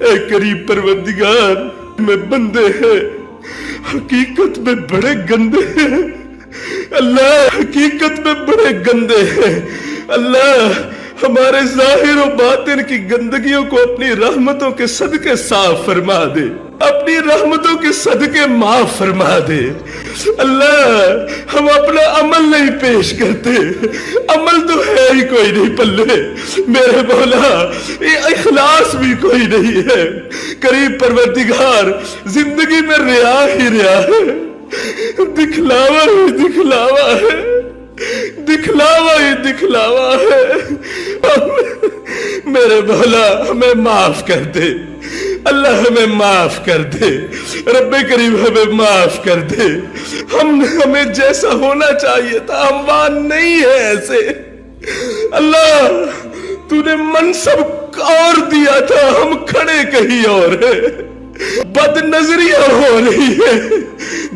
اے قریب پروردگار میں بندے ہیں حقیقت میں بڑے گندے ہیں اللہ، حقیقت میں بڑے گندے ہیں اللہ، ہمارے ظاہر و باطن کی گندگیوں کو اپنی رحمتوں کے صدقے صاف فرما دے، اپنی رحمتوں کے صدقے معاف فرما دے اللہ۔ ہم اپنا عمل نہیں پیش کرتے، عمل تو ہے ہی کوئی نہیں پلے میرے مولا، یہ اخلاص بھی کوئی نہیں ہے قریب پروردگار، زندگی میں ریا ہی ریا ہے، دکھلاوا ہی دکھلاوا ہے، دکھلاوا ہی دکھلاوا ہے میرے مولا ہمیں معاف کر دے اللہ، ہمیں معاف کر دے رب کریم، ہمیں معاف کر دے، ہمیں جیسا ہونا چاہیے تھا ہم وہاں نہیں ہے ایسے اللہ، تو نے منصب اور دیا تھا ہم کھڑے کہیں اور ہیں، بد نظریاں ہو رہی ہے،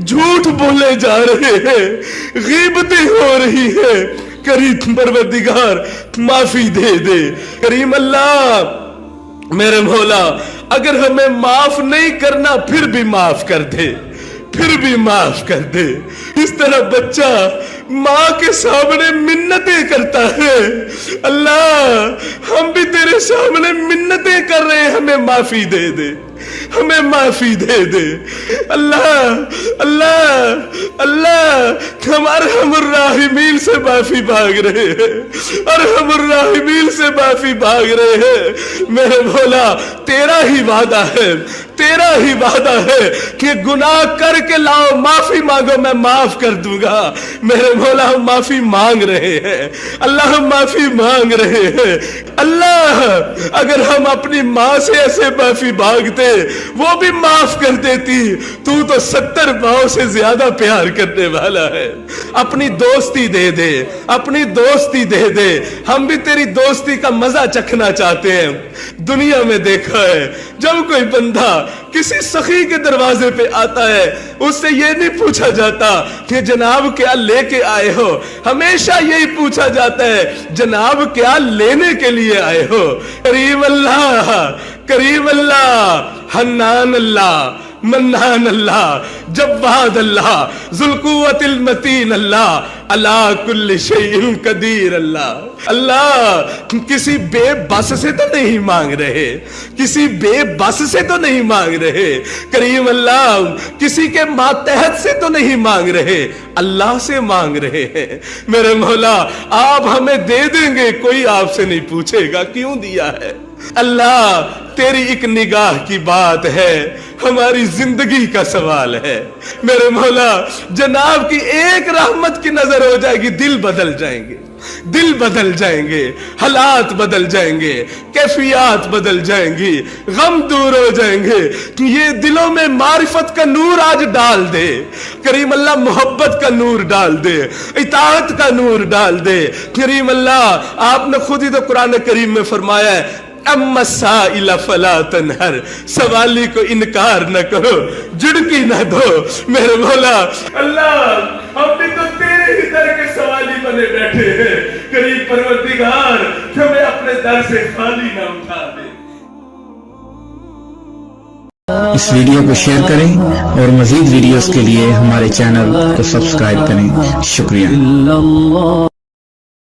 جھوٹ بولے جا رہے ہیں، غیبتیں ہو رہی ہیں، کریم پروردگار معافی دے دے کریم اللہ میرے مولا، اگر ہمیں معاف نہیں کرنا پھر بھی معاف کر دے، پھر بھی معاف کر دے۔ اس طرح بچہ ماں کے سامنے منتیں کرتا ہے اللہ، ہم بھی تیرے سامنے منتیں کر رہے ہیں، ہمیں معافی دے دے، ہمیں معافی دے دے اللہ اللہ اللہ، ہم ارحم الراحمین سے معافی مانگ رہے ہیں، ارحم الراحمین سے معافی مانگ رہے ہیں میرے مولا، تیرا ہی وعدہ ہے، تیرا ہی وعدہ ہے کہ گناہ کر کے لاؤ معافی مانگو میں معاف کر دوں گا میرے مولا، ہم معافی مانگ رہے ہیں اللہ، ہم معافی مانگ رہے ہیں اللہ، اگر ہم اپنی ماں سے ایسے معافی مانگتے وہ بھی معاف کر دیتی، تو 70 ماؤں سے زیادہ پیار کرنے والا ہے، اپنی دوستی دے دے، اپنی دوستی دے دے، ہم بھی تیری دوستی کا مزہ چکھنا چاہتے ہیں۔ دنیا میں دیکھا ہے جب کوئی بندہ کسی سخی کے دروازے پہ آتا ہے اس سے یہ نہیں پوچھا جاتا کہ جناب کیا لے کے آئے ہو، ہمیشہ یہی پوچھا جاتا ہے جناب کیا لینے کے لیے آئے ہو۔ کریم اللہ، کریم اللہ، حنان اللہ، منان اللہ، جواد اللہ، ذوالقوت المتین اللہ، علی کل شیء قدیر اللہ۔ اللہ کسی بے بس سے تو نہیں مانگ رہے، کسی بے بس سے تو نہیں مانگ رہے کریم اللہ، کسی کے ماتحت سے تو نہیں مانگ رہے، اللہ سے مانگ رہے ہیں میرے مولا، آپ ہمیں دے دیں گے، کوئی آپ سے نہیں پوچھے گا کیوں دیا ہے اللہ، تیری ایک نگاہ کی بات ہے، ہماری زندگی کا سوال ہے میرے مولا، جناب کی ایک رحمت کی نظر ہو جائے گی دل بدل جائیں گے، دل بدل جائیں گے، حالات بدل جائیں گے، کیفیات بدل جائیں گی، غم دور ہو جائیں گے، یہ دلوں میں معرفت کا نور آج ڈال دے کریم اللہ، محبت کا نور ڈال دے، اطاعت کا نور ڈال دے کریم اللہ۔ آپ نے خود ہی تو قرآن کریم میں فرمایا ہے اما السائل فلا تنہر، سوالی کو انکار نہ کرو، جھڑکی نہ دو میرے مولا اللہ، ہم بھی تو تیرے ہی در کے سوالی بنے بیٹھے ہیں قریب پروردگار، ہمیں اپنے در سے خالی نہ اٹھا دے۔ اس ویڈیو کو شیئر کریں اور مزید ویڈیوز کے لیے ہمارے چینل کو سبسکرائب کریں، شکریہ۔